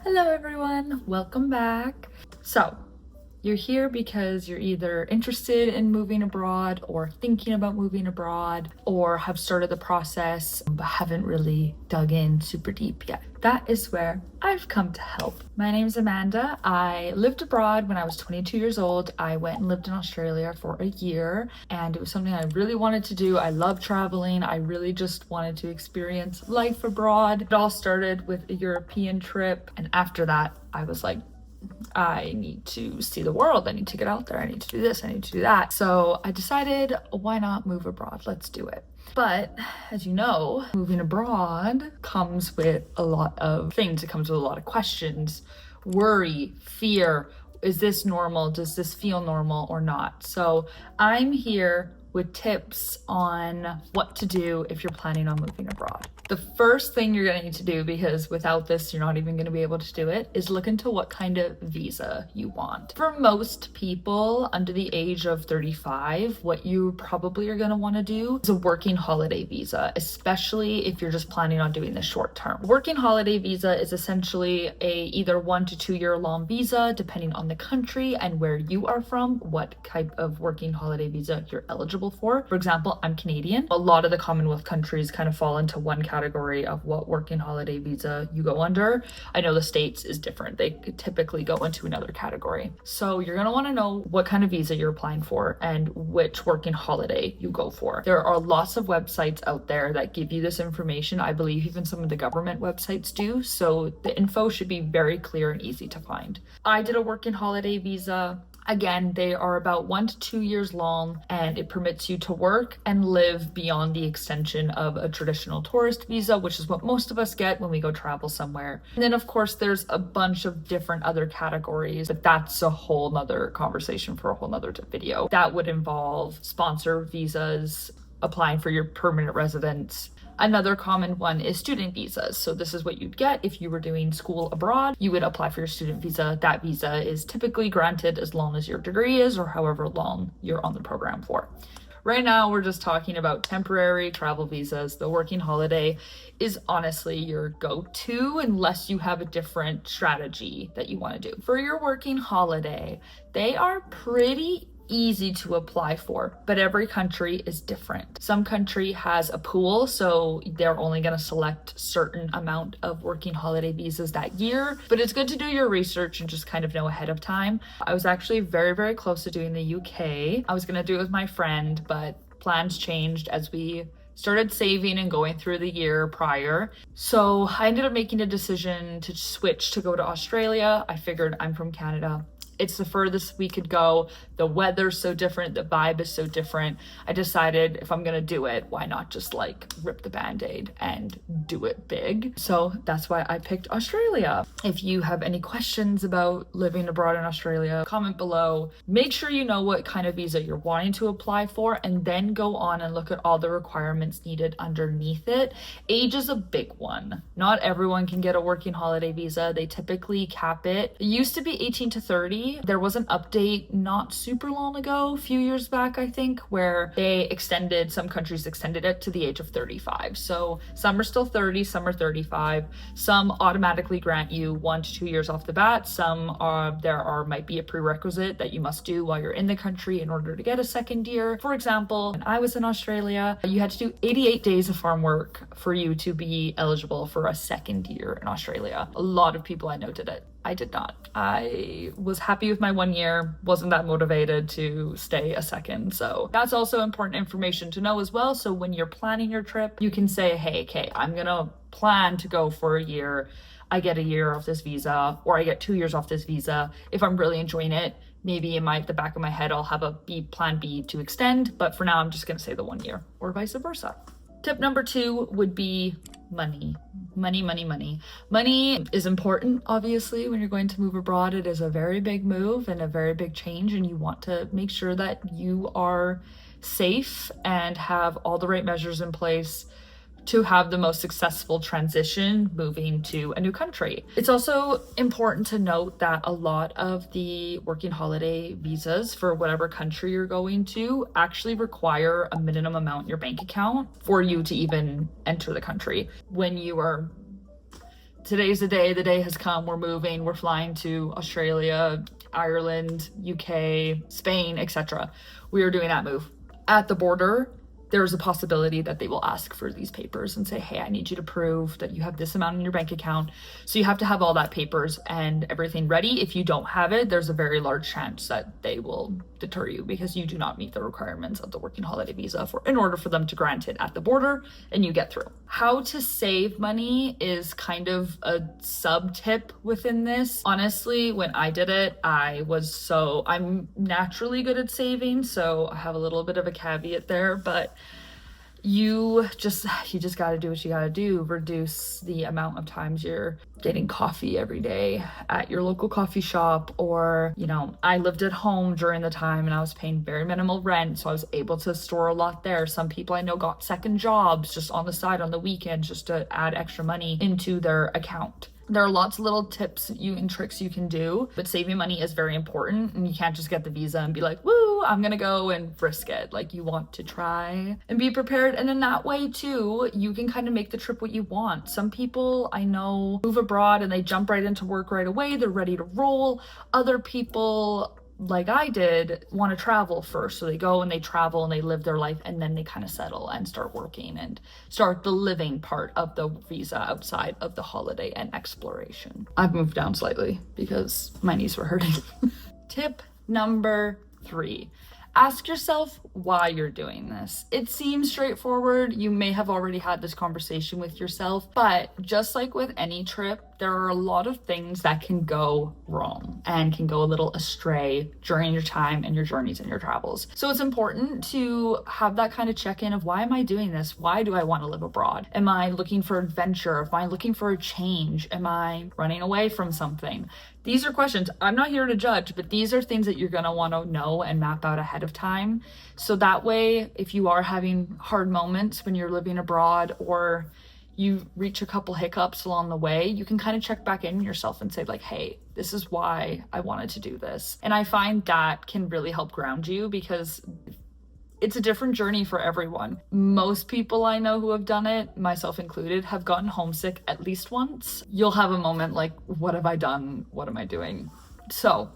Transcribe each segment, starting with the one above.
Hello everyone, welcome back. So, you're here because you're either interested in moving abroad or thinking about moving abroad or have started the process but haven't really dug in super deep yet. That is where I've come to help. My name's Amanda. I lived abroad when I was 22 years old. I went and lived in Australia for a year and it was something I really wanted to do. I love traveling. I really just wanted to experience life abroad. It all started with a European trip, and after that I was like, I need to see the world. I need to get out there. I need to do this. I need to do that. So I decided, why not move abroad? Let's do it. But as you know, moving abroad comes with a lot of things. It comes with a lot of questions, worry, fear. Is this normal? Does this feel normal or not? So I'm here with tips on what to do if you're planning on moving abroad. The first thing you're gonna need to do, because without this you're not even gonna be able to do it, is look into what kind of visa you want. For most people under the age of 35, what you probably are gonna wanna do is a working holiday visa, especially if you're just planning on doing this short term. Working holiday visa is essentially a either 1 to 2 year long visa, depending on the country and where you are from, what type of working holiday visa you're eligible for. For example, I'm Canadian. A lot of the Commonwealth countries kind of fall into one category of what working holiday visa you go under. I know the States is different. They typically go into another category. So you're going to want to know what kind of visa you're applying for and which working holiday you go for. There are lots of websites out there that give you this information. I believe even some of the government websites do. So the info should be very clear and easy to find. I did a working holiday visa. Again, they are about 1 to 2 years long and it permits you to work and live beyond the extension of a traditional tourist visa, which is what most of us get when we go travel somewhere. And then of course there's a bunch of different other categories, but that's a whole nother conversation for a whole nother video. That would involve sponsor visas, applying for your permanent residence. Another common one is student visas. So this is what you'd get if you were doing school abroad. You would apply for your student visa. That visa is typically granted as long as your degree is or however long you're on the program for. Right now, we're just talking about temporary travel visas. The working holiday is honestly your go-to unless you have a different strategy that you want to do. For your working holiday, they are pretty easy to apply for, but every country is different. Some country has a pool, so they're only going to select certain amount of working holiday visas that year, but it's good to do your research and just kind of know ahead of time. I was actually very, very close to doing the UK. I was going to do it with my friend, but plans changed as we started saving and going through the year prior. So I ended up making a decision to switch to go to Australia. I figured I'm from Canada. It's the furthest we could go. The weather's so different, the vibe is so different. I decided if I'm gonna do it, why not just like rip the band-aid and do it big? So that's why I picked Australia. If you have any questions about living abroad in Australia, comment below. Make sure you know what kind of visa you're wanting to apply for and then go on and look at all the requirements needed underneath it. Age is a big one. Not everyone can get a working holiday visa. They typically cap it. It used to be 18 to 30. There was an update not super long ago, a few years back, I think, where some countries extended it to the age of 35. So some are still 30, some are 35. Some automatically grant you 1 to 2 years off the bat. Might be a prerequisite that you must do while you're in the country in order to get a second year. For example, when I was in Australia, you had to do 88 days of farm work for you to be eligible for a second year in Australia. A lot of people I know did it. I did not. I was happy with my 1 year, wasn't that motivated to stay a second. So that's also important information to know as well. So when you're planning your trip, you can say, hey, okay, I'm gonna plan to go for a year. I get a year off this visa, or I get 2 years off this visa. If I'm really enjoying it, maybe in the back of my head, I'll have a plan B to extend. But for now, I'm just gonna say the 1 year or vice versa. Tip number 2 would be money. Money is important, obviously, when you're going to move abroad. It is a very big move and a very big change, and you want to make sure that you are safe and have all the right measures in place to have the most successful transition moving to a new country. It's also important to note that a lot of the working holiday visas for whatever country you're going to actually require a minimum amount in your bank account for you to even enter the country. When you are today's the day has come, we're moving, we're flying to Australia, Ireland, UK, Spain, etc. We are doing that move. At the border, there's a possibility that they will ask for these papers and say, hey, I need you to prove that you have this amount in your bank account. So you have to have all that papers and everything ready. If you don't have it, there's a very large chance that they will deter you because you do not meet the requirements of the working holiday visa in order for them to grant it at the border and you get through. How to save money is kind of a sub tip within this. Honestly, when I did it, I'm naturally good at saving, so I have a little bit of a caveat there, but you just got to do what you got to do. Reduce the amount of times you're getting coffee every day at your local coffee shop, or, I lived at home during the time and I was paying very minimal rent, so I was able to store a lot there. Some people I know got second jobs just on the side on the weekends just to add extra money into their account. There are lots of little tips and tricks you can do, but saving money is very important, and you can't just get the visa and be like, woo, I'm gonna go and risk it. Like, you want to try and be prepared. And in that way too, you can kind of make the trip what you want. Some people I know move abroad and they jump right into work right away. They're ready to roll. Other people, like I did, want to travel first. So they go and they travel and they live their life, and then they kind of settle and start working and start the living part of the visa outside of the holiday and exploration. I've moved down slightly because my knees were hurting. Tip number 3. Ask yourself why you're doing this. It seems straightforward. You may have already had this conversation with yourself, but just like with any trip, there are a lot of things that can go wrong and can go a little astray during your time and your journeys and your travels. So it's important to have that kind of check-in of, why am I doing this? Why do I want to live abroad? Am I looking for adventure? Am I looking for a change? Am I running away from something? These are questions. I'm not here to judge, but these are things that you're going to want to know and map out ahead of time. So that way, if you are having hard moments when you're living abroad, or you reach a couple hiccups along the way, you can kind of check back in yourself and say like, hey, this is why I wanted to do this. And I find that can really help ground you, because it's a different journey for everyone. Most people I know who have done it, myself included, have gotten homesick at least once. You'll have a moment like, what have I done? What am I doing? So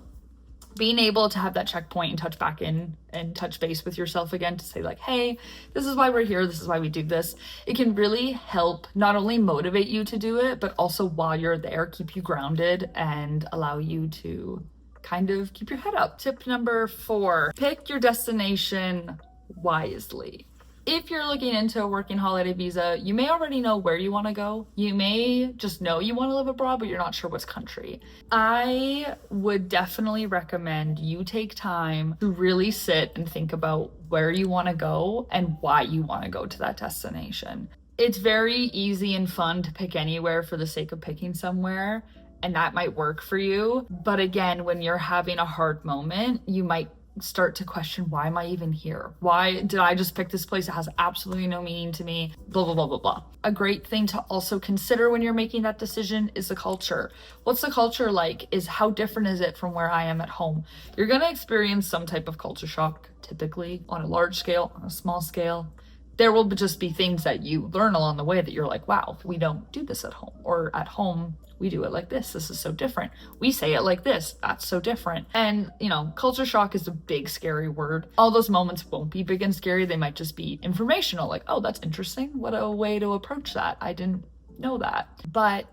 being able to have that checkpoint and touch back in and touch base with yourself again to say like, hey, this is why we're here. This is why we do this. It can really help not only motivate you to do it, but also while you're there, keep you grounded and allow you to kind of keep your head up. Tip number 4, pick your destination wisely. If you're looking into a working holiday visa, you may already know where you want to go. You may just know you want to live abroad, but you're not sure which country. I would definitely recommend you take time to really sit and think about where you want to go and why you want to go to that destination. It's very easy and fun to pick anywhere for the sake of picking somewhere, and that might work for you. But again, when you're having a hard moment, you might start to question, why am I even here? Why did I just pick this place? It has absolutely no meaning to me, blah, blah, blah, blah, blah. A great thing to also consider when you're making that decision is the culture. What's the culture like? Is how different is it from where I am at home? You're going to experience some type of culture shock, typically on a large scale, on a small scale. There will just be things that you learn along the way that you're like, wow, we don't do this at home, or at home we do it like this. This is so different. We say it like this. That's so different. And, culture shock is a big, scary word. All those moments won't be big and scary. They might just be informational. Like, oh, that's interesting. What a way to approach that. I didn't know that. But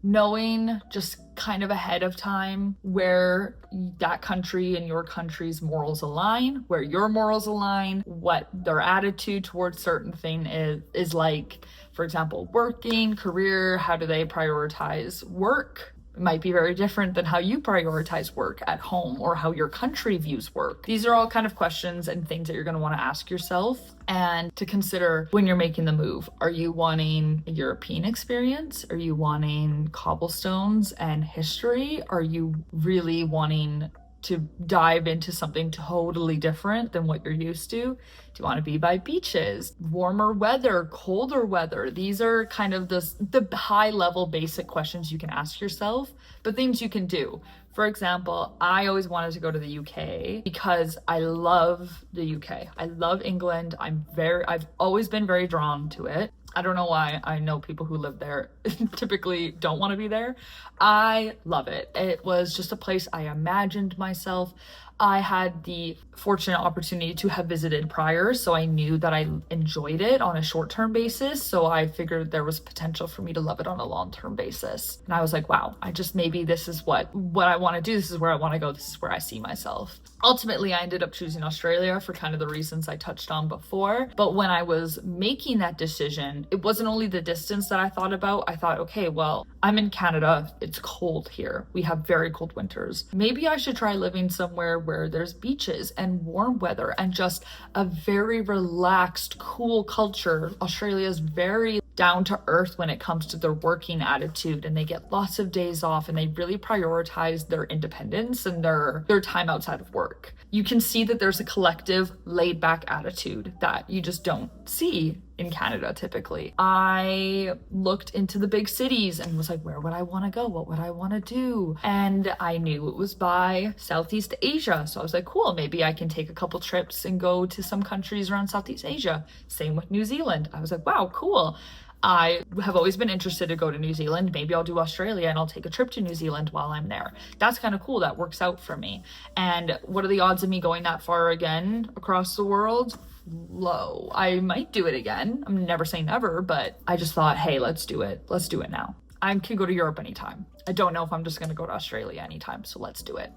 knowing just kind of ahead of time where that country and your country's morals align, where your morals align, what their attitude towards certain thing is like. For example, working, career, how do they prioritize work? It might be very different than how you prioritize work at home, or how your country views work. These are all kind of questions and things that you're going to want to ask yourself and to consider when you're making the move. Are you wanting a European experience? Are you wanting cobblestones and history? Are you really wanting to dive into something totally different than what you're used to? Do you want to be by beaches, warmer weather, colder weather? These are kind of the high level basic questions you can ask yourself, but things you can do. For example, I always wanted to go to the UK because I love the UK. I love England. I've always been very drawn to it. I don't know why. I know people who live there typically don't want to be there. I love it. It was just a place I imagined myself. I had the fortunate opportunity to have visited prior, so I knew that I enjoyed it on a short-term basis. So I figured there was potential for me to love it on a long-term basis. And I was like, wow, maybe this is what I want to do. This is where I want to go. This is where I see myself. Ultimately, I ended up choosing Australia for kind of the reasons I touched on before. But when I was making that decision, it wasn't only the distance that I thought about. I thought, okay, well, I'm in Canada. It's cold here. We have very cold winters. Maybe I should try living somewhere where there's beaches and warm weather and just a very relaxed, cool culture. Australia is very down to earth when it comes to their working attitude, and they get lots of days off, and they really prioritize their independence and their time outside of work. You can see that there's a collective laid back attitude that you just don't see in Canada typically. I looked into the big cities and was like, where would I want to go? What would I want to do? And I knew it was by Southeast Asia. So I was like, cool, maybe I can take a couple trips and go to some countries around Southeast Asia. Same with New Zealand. I was like, wow, cool. I have always been interested to go to New Zealand. Maybe I'll do Australia and I'll take a trip to New Zealand while I'm there. That's kind of cool. That works out for me. And what are the odds of me going that far again across the world? Low. I might do it again. I'm never saying never, but I just thought, hey, let's do it. Let's do it now. I can go to Europe anytime. I don't know if I'm just going to go to Australia anytime, so let's do it.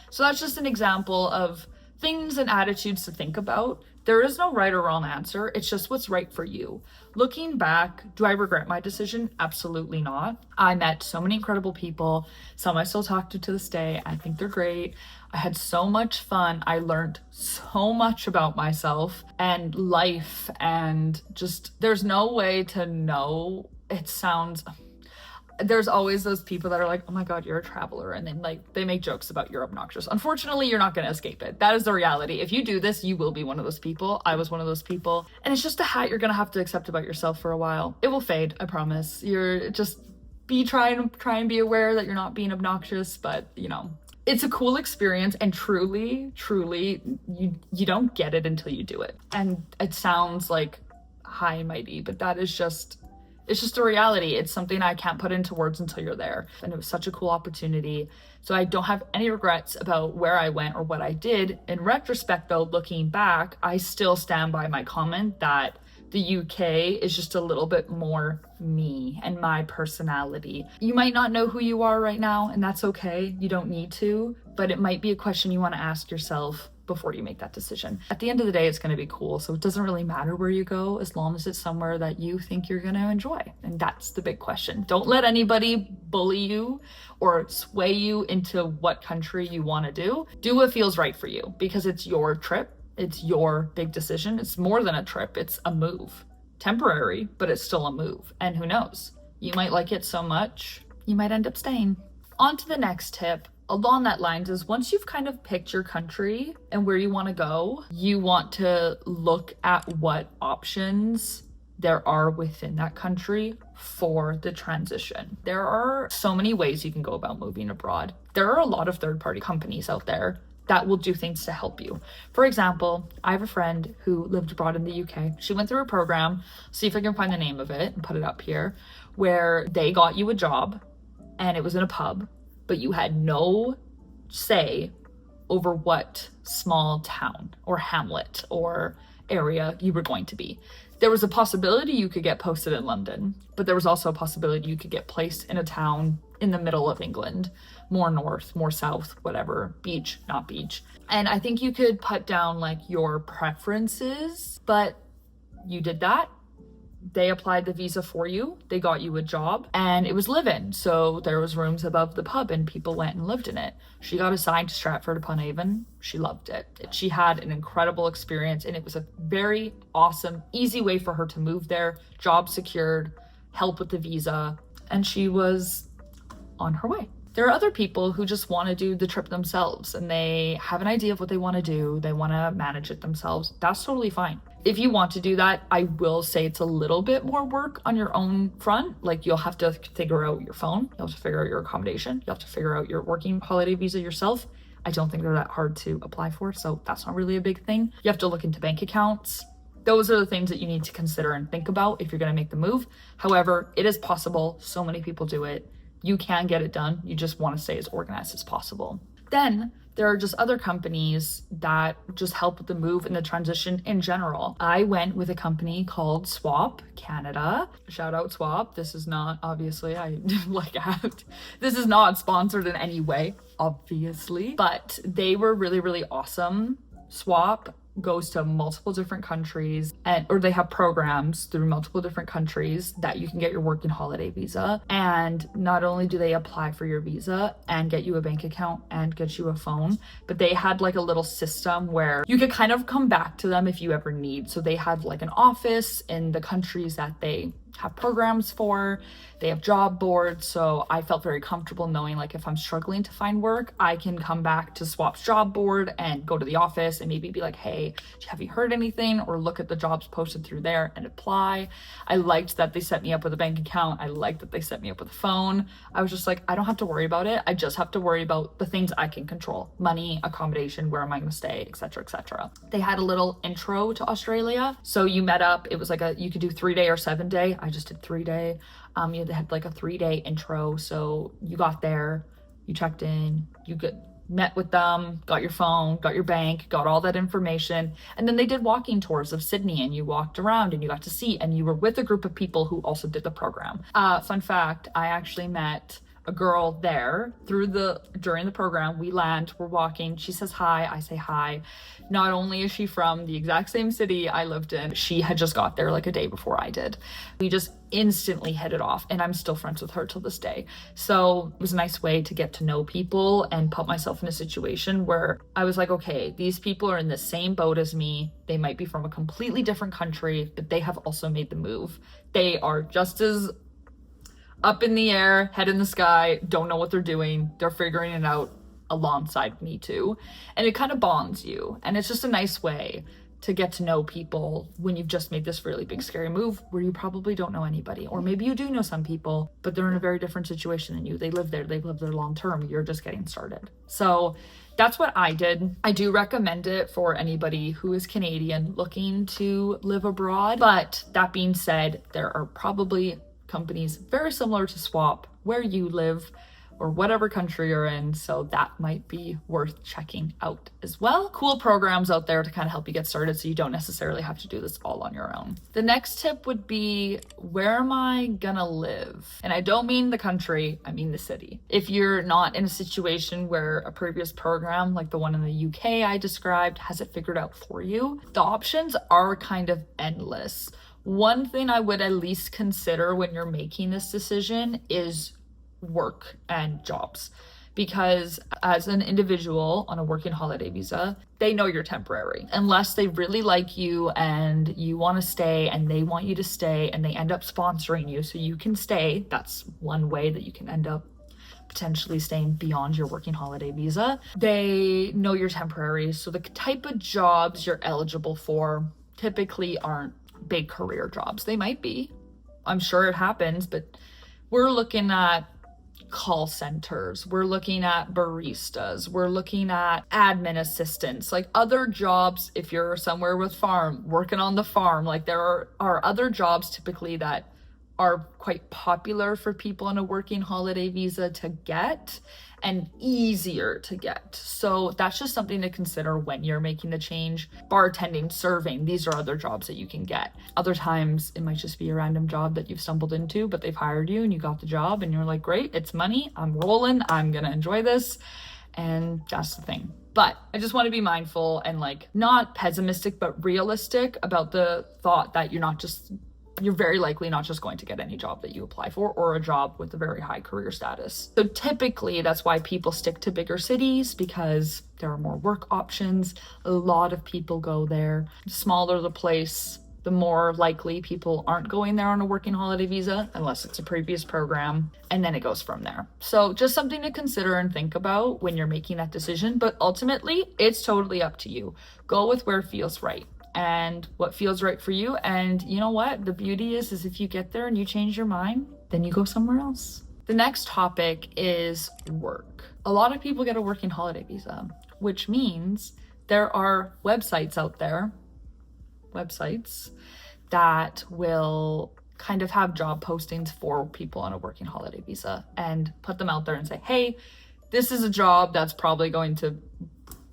So that's just an example of things and attitudes to think about. There is no right or wrong answer. It's just what's right for you. Looking back, do I regret my decision? Absolutely not. I met so many incredible people. Some I still talk to this day. I think they're great. I had so much fun. I learned so much about myself and life, and just there's no way to know. There's always those people that are like, oh my God, you're a traveler. And then they make jokes about you're obnoxious. Unfortunately, you're not going to escape it. That is the reality. If you do this, you will be one of those people. I was one of those people. And it's just a hat you're going to have to accept about yourself for a while. It will fade, I promise. You're just try and be aware that you're not being obnoxious, but it's a cool experience, and truly, you don't get it until you do it. And it sounds like high and mighty, but it's just a reality. It's something I can't put into words until you're there. And it was such a cool opportunity. So I don't have any regrets about where I went or what I did. In retrospect though, looking back, I still stand by my comment that the UK is just a little bit more me and my personality. You might not know who you are right now, and that's okay. You don't need to, but it might be a question you want to ask yourself before you make that decision. At the end of the day, it's going to be cool. So it doesn't really matter where you go as long as it's somewhere that you think you're going to enjoy. And that's the big question. Don't let anybody bully you or sway you into what country you want to do. Do what feels right for you, because it's your trip. It's your big decision. It's more than a trip. It's a move. Temporary, but it's still a move. And who knows? You might like it so much, you might end up staying. On to the next tip. Along that lines is, once you've kind of picked your country and where you want to go, you want to look at what options there are within that country for the transition. There are so many ways you can go about moving abroad. There are a lot of third-party companies out there that will do things to help you. For example, I have a friend who lived abroad in the UK. She went through a program, see if I can find the name of it and put it up here, where they got you a job and it was in a pub, but you had no say over what small town or hamlet or area you were going to be. There was a possibility you could get posted in London, but there was also a possibility you could get placed in a town in the middle of England, more north, more south, whatever, beach, not beach. And I think you could put down your preferences, but you did that. They applied the visa for you. They got you a job, and it was live-in. So there was rooms above the pub and people went and lived in it. She got assigned to Stratford-upon-Avon. She loved it. She had an incredible experience, and it was a very awesome, easy way for her to move there, job secured, help with the visa, and she was on her way. There are other people who just want to do the trip themselves, and they have an idea of what they want to do. They want to manage it themselves. That's totally fine. If you want to do that, I will say it's a little bit more work on your own front. You'll have to figure out your phone. You'll have to figure out your accommodation. You'll have to figure out your working holiday visa yourself. I don't think they're that hard to apply for, so that's not really a big thing. You have to look into bank accounts. those are the things that you need to consider and think about if you're going to make the move. However, it is possible. So many people do it. You can get it done. You just want to stay as organized as possible. Then there are just other companies that just help with the move and the transition in general. I went with a company called Swap Canada. Shout out Swap. This is not, obviously, this is not sponsored in any way, obviously, but they were really, really awesome. Swap goes to multiple different countries or they have programs through multiple different countries that you can get your working holiday visa. And not only do they apply for your visa and get you a bank account and get you a phone, but they had like a little system where you could kind of come back to them if you ever need. So they had like an office in the countries that they have programs for. They have job boards. So I felt very comfortable knowing like if I'm struggling to find work, I can come back to Swap's job board and go to the office and maybe be like, hey, have you heard anything? Or look at the jobs posted through there and apply. I liked that they set me up with a bank account. I liked that they set me up with a phone. I was just like, I don't have to worry about it. I just have to worry about the things I can control: money, accommodation, where am I going to stay, etc., etc. They had a little intro to Australia. So you met up. It was like you could do 3-day or 7-day. I just did 3-day. They had like a 3-day intro. So you got there, you checked in, met with them, got your phone, got your bank, got all that information. And then they did walking tours of Sydney and you walked around and you got to see, and you were with a group of people who also did the program. Fun fact, I actually met a girl there during the program. We land, we're walking, she says hi, I say hi. Not only is she from the exact same city I lived in, she had just got there like a day before I did. We just instantly hit it off, and I'm still friends with her till this day. So it was a nice way to get to know people and put myself in a situation where I was like, okay, these people are in the same boat as me. They might be from a completely different country, but they have also made the move. They are just as up in the air, head in the sky, don't know what they're doing. They're figuring it out alongside me too. And it kind of bonds you. And it's just a nice way to get to know people when you've just made this really big, scary move where you probably don't know anybody. Or maybe you do know some people, but they're in a very different situation than you. They live there, they've lived there long term. You're just getting started. So that's what I did. I do recommend it for anybody who is Canadian looking to live abroad. But that being said, there are probably companies very similar to Swap where you live or whatever country you're in, so that might be worth checking out as well. Cool programs out there to kind of help you get started so you don't necessarily have to do this all on your own. The next tip would be, where am I gonna live? And I don't mean the country, I mean the city. If you're not in a situation where a previous program like the one in the UK I described has it figured out for you, the options are kind of endless. One thing I would at least consider when you're making this decision is work and jobs, because as an individual on a working holiday visa, they know you're temporary. Unless they really like you and you want to stay and they want you to stay and they end up sponsoring you so you can stay. That's one way that you can end up potentially staying beyond your working holiday visa. They know you're temporary, so the type of jobs you're eligible for typically aren't big career jobs. They might be, I'm sure it happens, but we're looking at call centers, we're looking at baristas, we're looking at admin assistants, like other jobs. If you're somewhere with working on the farm, like there are other jobs typically that are quite popular for people on a working holiday visa to get and easier to get. So that's just something to consider when you're making the change. Bartending, serving, these are other jobs that you can get. Other times it might just be a random job that you've stumbled into, but they've hired you and you got the job and you're like, great, it's money, I'm rolling, I'm gonna enjoy this. And that's the thing. But I just want to be mindful and like not pessimistic, but realistic about the thought that you're very likely not just going to get any job that you apply for or a job with a very high career status. So typically that's why people stick to bigger cities, because there are more work options. A lot of people go there. The smaller the place, the more likely people aren't going there on a working holiday visa unless it's a previous program, and then it goes from there. So just something to consider and think about when you're making that decision, but ultimately it's totally up to you. Go with where feels right and what feels right for you. And you know what? The beauty is if you get there and you change your mind, then you go somewhere else. The next topic is work. A lot of people get a working holiday visa, which means there are websites out there websites that will kind of have job postings for people on a working holiday visa and put them out there and say, hey, this is a job that's probably going to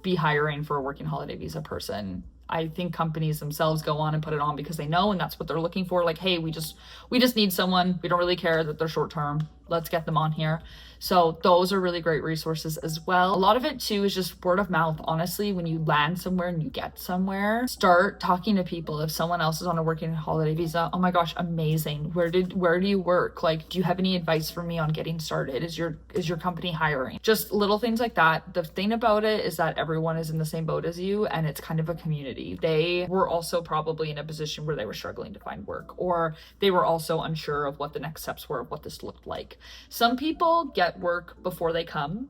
be hiring for a working holiday visa person. I think companies themselves go on and put it on because they know, and that's what they're looking for. Like, hey, we just need someone. We don't really care that they're short term. Let's get them on here. So those are really great resources as well. A lot of it too is just word of mouth. Honestly, when you land somewhere and you get somewhere, start talking to people. If someone else is on a working holiday visa, oh my gosh, amazing. Where do you work? Like, do you have any advice for me on getting started? Is your company hiring? Just little things like that. The thing about it is that everyone is in the same boat as you, and it's kind of a community. They were also probably in a position where they were struggling to find work, or they were also unsure of what the next steps were, of what this looked like. Some people get work before they come.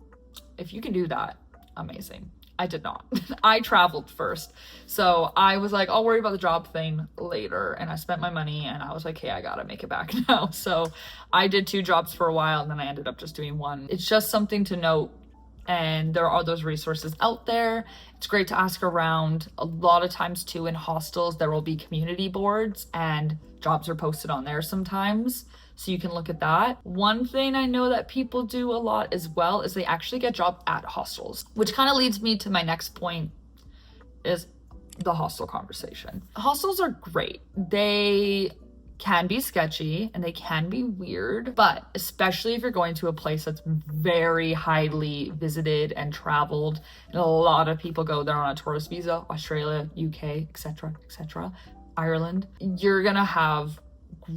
If you can do that, amazing. I did not. I traveled first. So I was like, I'll worry about the job thing later. And I spent my money and I was like, hey, I gotta make it back now. So I did 2 jobs for a while and then I ended up just doing 1. It's just something to note. And there are those resources out there. It's great to ask around. A lot of times too in hostels, there will be community boards and jobs are posted on there sometimes. So you can look at that. One thing I know that people do a lot as well is they actually get jobs at hostels, which kind of leads me to my next point is the hostel conversation. Hostels are great. They can be sketchy and they can be weird, but especially if you're going to a place that's very highly visited and traveled, and a lot of people go there on a tourist visa, Australia, UK, etc., Ireland, you're gonna have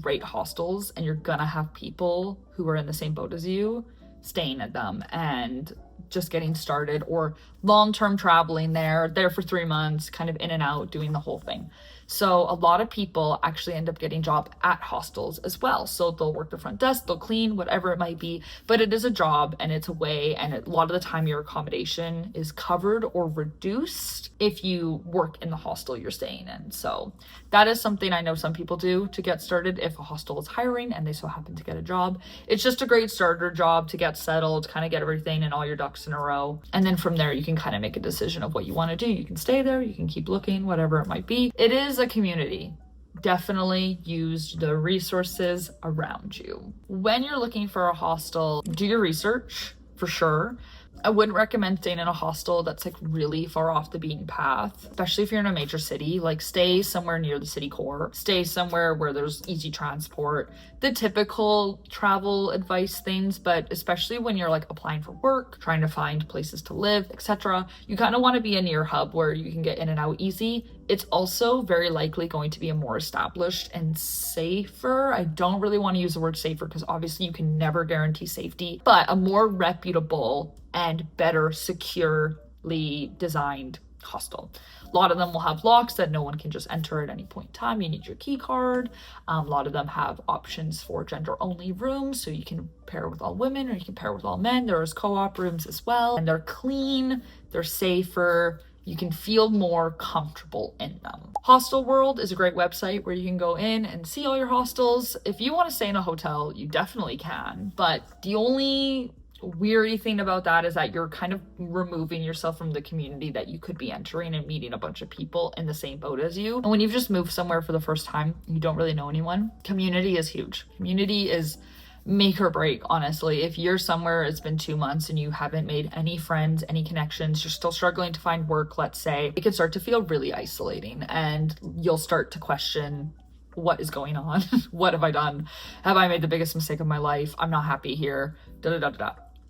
great hostels and you're gonna have people who are in the same boat as you staying at them and just getting started, or long-term traveling there for 3 months, kind of in and out, doing the whole thing. So a lot of people actually end up getting job at hostels as well. So they'll work the front desk, they'll clean, whatever it might be, but it is a job and it's a way, and a lot of the time your accommodation is covered or reduced if you work in the hostel you're staying in. So that is something I know some people do to get started if a hostel is hiring and they so happen to get a job. It's just a great starter job to get settled, kind of get everything and all your ducks in a row. And then from there, you can kind of make a decision of what you want to do. You can stay there, you can keep looking, whatever it might be. It is a community. Definitely use the resources around you. When you're looking for a hostel, do your research for sure. I wouldn't recommend staying in a hostel that's like really far off the beaten path, especially if you're in a major city. Like, stay somewhere near the city core, stay somewhere where there's easy transport, the typical travel advice things. But especially when you're like applying for work, trying to find places to live, etc., you kind of want to be a near hub where you can get in and out easy. It's also very likely going to be a more established and safer. I don't really want to use the word safer because obviously you can never guarantee safety, but a more reputable and better securely designed hostel. A lot of them will have locks that no one can just enter at any point in time. You need your key card. A lot of them have options for gender only rooms, so you can pair with all women or you can pair with all men. There's co-op rooms as well, and they're clean, they're safer. You can feel more comfortable in them. Hostel World is a great website where you can go in and see all your hostels. If you want to stay in a hotel, you definitely can, but the only weary thing about that is that you're kind of removing yourself from the community that you could be entering and meeting a bunch of people in the same boat as you. And when you've just moved somewhere for the first time, you don't really know anyone. Community is huge. Community is make or break, honestly. If you're somewhere, it's been 2 months and you haven't made any friends, any connections, you're still struggling to find work, let's say, it can start to feel really isolating and you'll start to question, what is going on? What have I done? Have I made the biggest mistake of my life? I'm not happy here.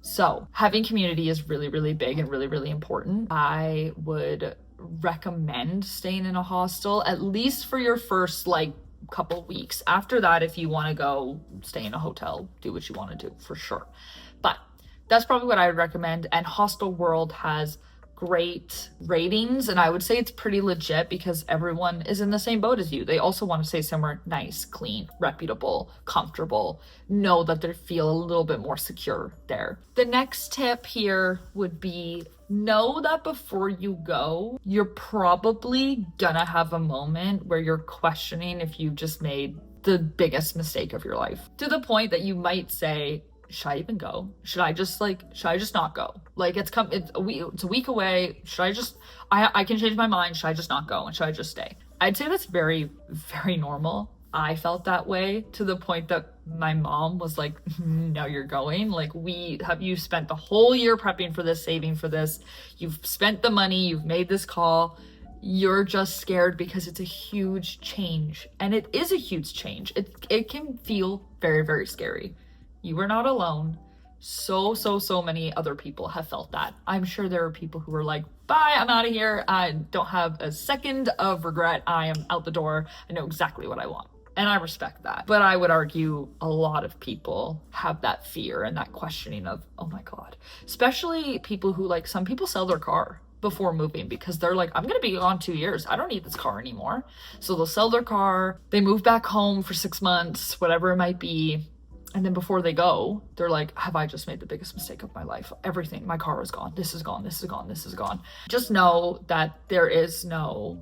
So having community is really, really big and really, really important. I would recommend staying in a hostel, at least for your first couple weeks. After that, if you want to go stay in a hotel, do what you want to do for sure. But that's probably what I would recommend. And Hostel World has great ratings, and I would say it's pretty legit because everyone is in the same boat as you. They also want to stay somewhere nice, clean, reputable, comfortable, know that they feel a little bit more secure there. The next tip here would be, know that before you go, you're probably gonna have a moment where you're questioning if you just made the biggest mistake of your life, to the point that you might say, should I even go? Should I just not go? It's a week away. I can change my mind. Should I just not go? And should I just stay? I'd say that's very, very normal. I felt that way to the point that my mom was like, no, you're going. Like, you spent the whole year prepping for this, saving for this. You've spent the money, you've made this call. You're just scared because it's a huge change. And it is a huge change. It can feel very, very scary. You are not alone. So many other people have felt that. I'm sure there are people who are like, bye, I'm out of here. I don't have a second of regret. I am out the door. I know exactly what I want. And I respect that. But I would argue a lot of people have that fear and that questioning of, oh my God. Especially people who, like, some people sell their car before moving because they're like, I'm gonna be gone 2 years. I don't need this car anymore. So they'll sell their car, they move back home for 6 months, whatever it might be. And then before they go, they're like, have I just made the biggest mistake of my life? Everything, my car is gone. This is gone. This is gone. This is gone. Just know that there is no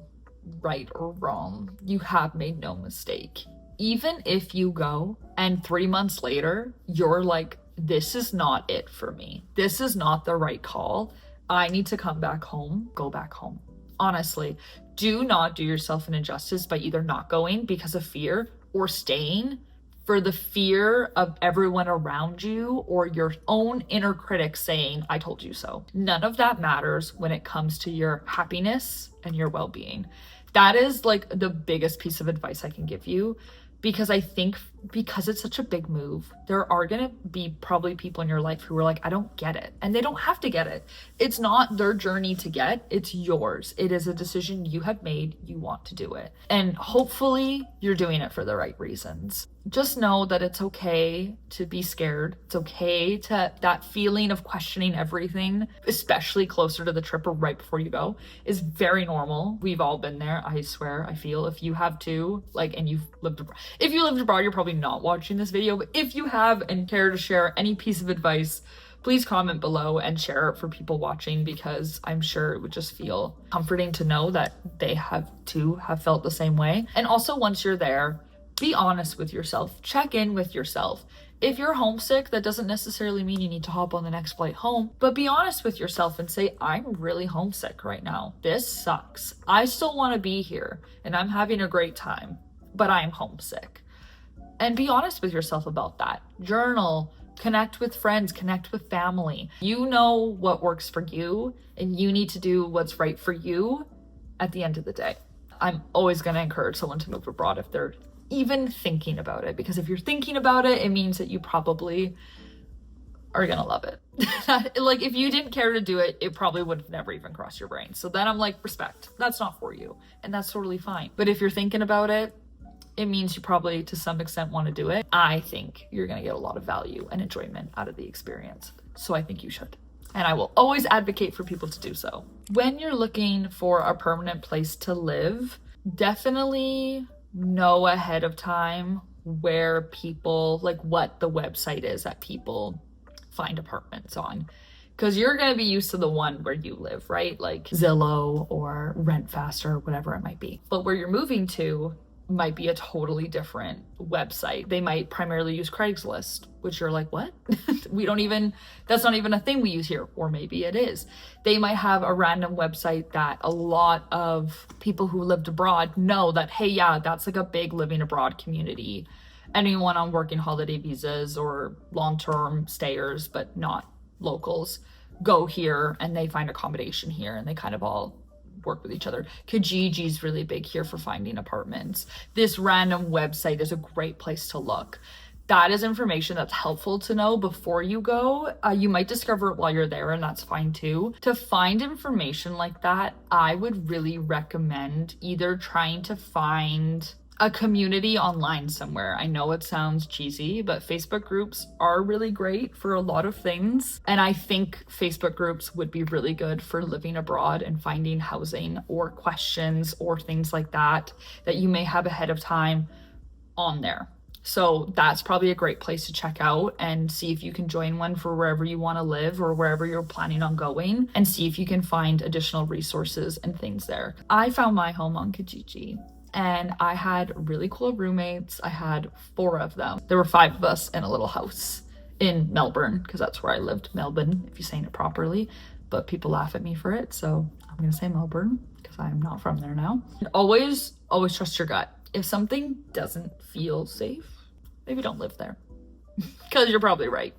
right or wrong. You have made no mistake. Even if you go and 3 months later, you're like, this is not it for me. This is not the right call. I need to come back home. Go back home. Honestly, do not do yourself an injustice by either not going because of fear or staying for the fear of everyone around you or your own inner critic saying, I told you so. None of that matters when it comes to your happiness and your well-being. That is like the biggest piece of advice I can give you, because I think because it's such a big move, there are gonna be probably people in your life who are like, I don't get it. And they don't have to get it. It's not their journey to get, it's yours. It is a decision you have made, you want to do it. And hopefully you're doing it for the right reasons. Just know that it's okay to be scared. It's okay to, that feeling of questioning everything, especially closer to the trip or right before you go, is very normal. We've all been there, I swear. I feel if you have too, like, and you've lived abroad. If you lived abroad, you're probably not watching this video, but if you have and care to share any piece of advice, please comment below and share it for people watching, because I'm sure it would just feel comforting to know that they have felt the same way. And also, once you're there, be honest with yourself. Check in with yourself. If you're homesick, that doesn't necessarily mean you need to hop on the next flight home, but be honest with yourself and say, I'm really homesick right now. This sucks. I still want to be here and I'm having a great time, but I'm homesick. And be honest with yourself about that. Journal, connect with friends, connect with family. You know what works for you, and you need to do what's right for you at the end of the day. I'm always going to encourage someone to move abroad if they're even thinking about it, because if you're thinking about it, it means that you probably are going to love it. Like, if you didn't care to do it, it probably would have never even crossed your brain. So then I'm like, respect. That's not for you. And that's totally fine. But if you're thinking about it, it means you probably to some extent want to do it. I think you're going to get a lot of value and enjoyment out of the experience. So I think you should. And I will always advocate for people to do so. When you're looking for a permanent place to live, definitely know ahead of time where people, like what the website is that people find apartments on. Because you're going to be used to the one where you live, right? Like Zillow or Rent Fast or whatever it might be. But where you're moving to might be a totally different website. They might primarily use Craigslist, which you're like, what? That's not even a thing we use here. Or maybe it is. They might have a random website that a lot of people who lived abroad know that, hey, yeah, that's like a big living abroad community. Anyone on working holiday visas or long-term stayers, but not locals, go here and they find accommodation here and they kind of all work with each other. Kijiji's really big here for finding apartments. This random website is a great place to look. That is information that's helpful to know before you go. You might discover it while you're there, and that's fine too. To find information like that, I would really recommend either trying to find a community online somewhere. I know it sounds cheesy, but Facebook groups are really great for a lot of things. And I think Facebook groups would be really good for living abroad and finding housing or questions or things like that that you may have ahead of time on there. So that's probably a great place to check out and see if you can join one for wherever you want to live or wherever you're planning on going, and see if you can find additional resources and things there. I found my home on Kijiji. And I had really cool roommates. I had 4 of them. There were 5 of us in a little house. in Melbourne, because that's where I lived. Melbourne, if you're saying it properly, but people laugh at me for it, so I'm gonna say Melbourne because I'm not from there now. And always trust your gut. If something doesn't feel safe, maybe don't live there, because you're probably right.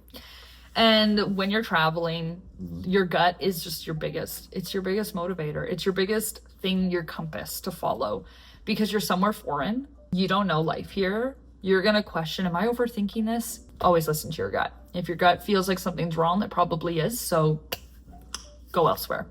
And when you're traveling, your gut is just it's your biggest motivator. It's your biggest thing, your compass to follow, because you're somewhere foreign. You don't know life here. You're gonna question, am I overthinking this? Always listen to your gut. If your gut feels like something's wrong, it probably is, so go elsewhere.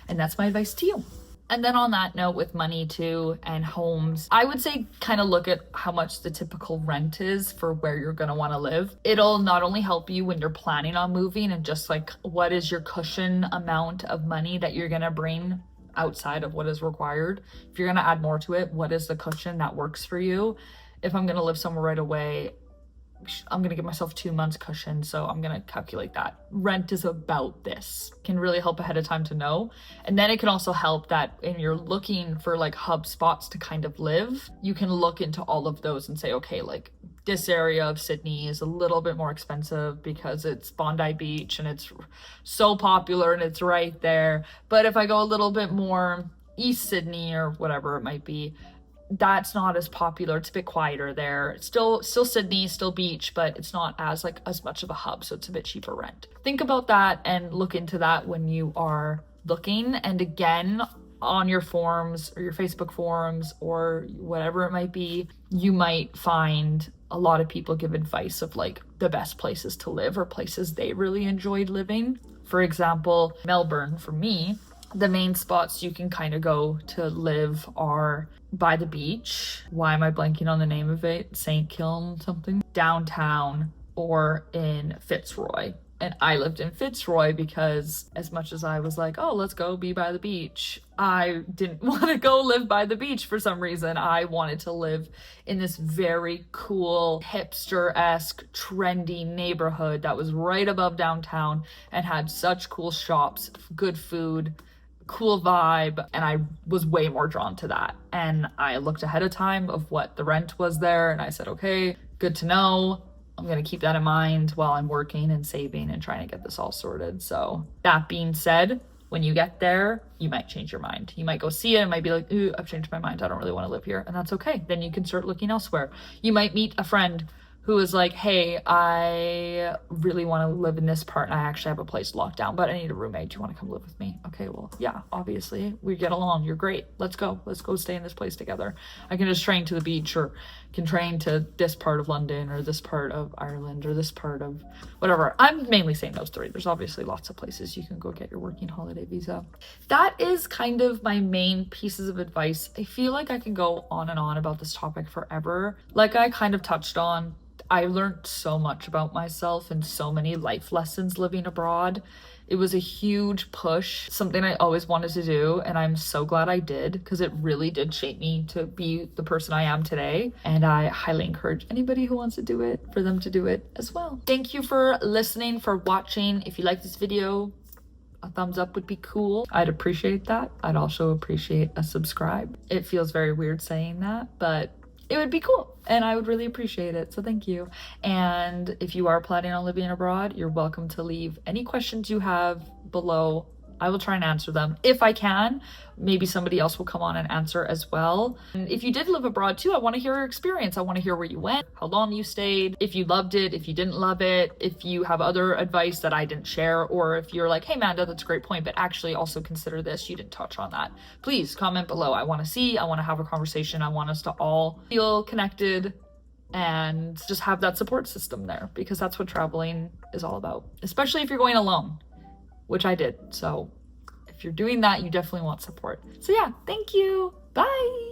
And that's my advice to you. And then on that note, with money too and homes, I would say kind of look at how much the typical rent is for where you're going to want to live. It'll not only help you when you're planning on moving and just like what is your cushion amount of money that you're going to bring outside of what is required. If you're going to add more to it, what is the cushion that works for you? If I'm going to live somewhere right away, I'm going to give myself 2 months cushion, so I'm going to calculate that. Rent is about this. Can really help ahead of time to know. And then it can also help that when you're looking for like hub spots to kind of live, you can look into all of those and say, okay, like this area of Sydney is a little bit more expensive because it's Bondi Beach and it's so popular and it's right there. But if I go a little bit more East Sydney or whatever it might be, that's not as popular. It's a bit quieter there. It's still Sydney, still beach, but it's not as much of a hub, so it's a bit cheaper rent. Think about that and look into that when you are looking. And again, on your forums or your Facebook forums or whatever it might be, you might find a lot of people give advice of like the best places to live or places they really enjoyed living. For example, Melbourne, for me, the main spots you can kind of go to live are by the beach. Why am I blanking on the name of it? St. Kiln something? Downtown, or in Fitzroy. And I lived in Fitzroy because as much as I was like, oh, let's go be by the beach, I didn't want to go live by the beach for some reason. I wanted to live in this very cool, hipster-esque, trendy neighborhood that was right above downtown and had such cool shops, good food, cool vibe, and I was way more drawn to that. And I looked ahead of time of what the rent was there, and I said, okay, good to know. I'm gonna keep that in mind while I'm working and saving and trying to get this all sorted. So that being said, when you get there, you might change your mind. You might go see it and might be like, ooh, I've changed my mind. I don't really want to live here. And that's okay. Then you can start looking elsewhere. You might meet a friend who is like, hey, I really want to live in this part and I actually have a place locked down, but I need a roommate. Do you want to come live with me? Okay, well, yeah, obviously we get along. You're great. Let's go stay in this place together. I can just train to the beach or can train to this part of London or this part of Ireland or this part of whatever. I'm mainly saying those three. There's obviously lots of places you can go get your working holiday visa. That is kind of my main pieces of advice. I feel like I can go on and on about this topic forever. Like I kind of touched on, I learned so much about myself and so many life lessons living abroad. It was a huge push, something I always wanted to do, and I'm so glad I did because it really did shape me to be the person I am today. And I highly encourage anybody who wants to do it for them to do it as well. Thank you for listening, for watching. If you like this video, a thumbs up would be cool. I'd appreciate that. I'd also appreciate a subscribe. It feels very weird saying that, but it would be cool and I would really appreciate it. So thank you. And if you are planning on living abroad, you're welcome to leave any questions you have below. I will try and answer them if I can. Maybe somebody else will come on and answer as well. And if you did live abroad too, I want to hear your experience. I want to hear where you went, how long you stayed, if you loved it, if you didn't love it, if you have other advice that I didn't share, or if you're like, hey Manda, that's a great point, but actually also consider this, you didn't touch on that. Please comment below. I want to see, I want to have a conversation. I want us to all feel connected and just have that support system there, because that's what traveling is all about, especially if you're going alone, which I did. So if you're doing that, you definitely want support. So yeah, thank you. Bye.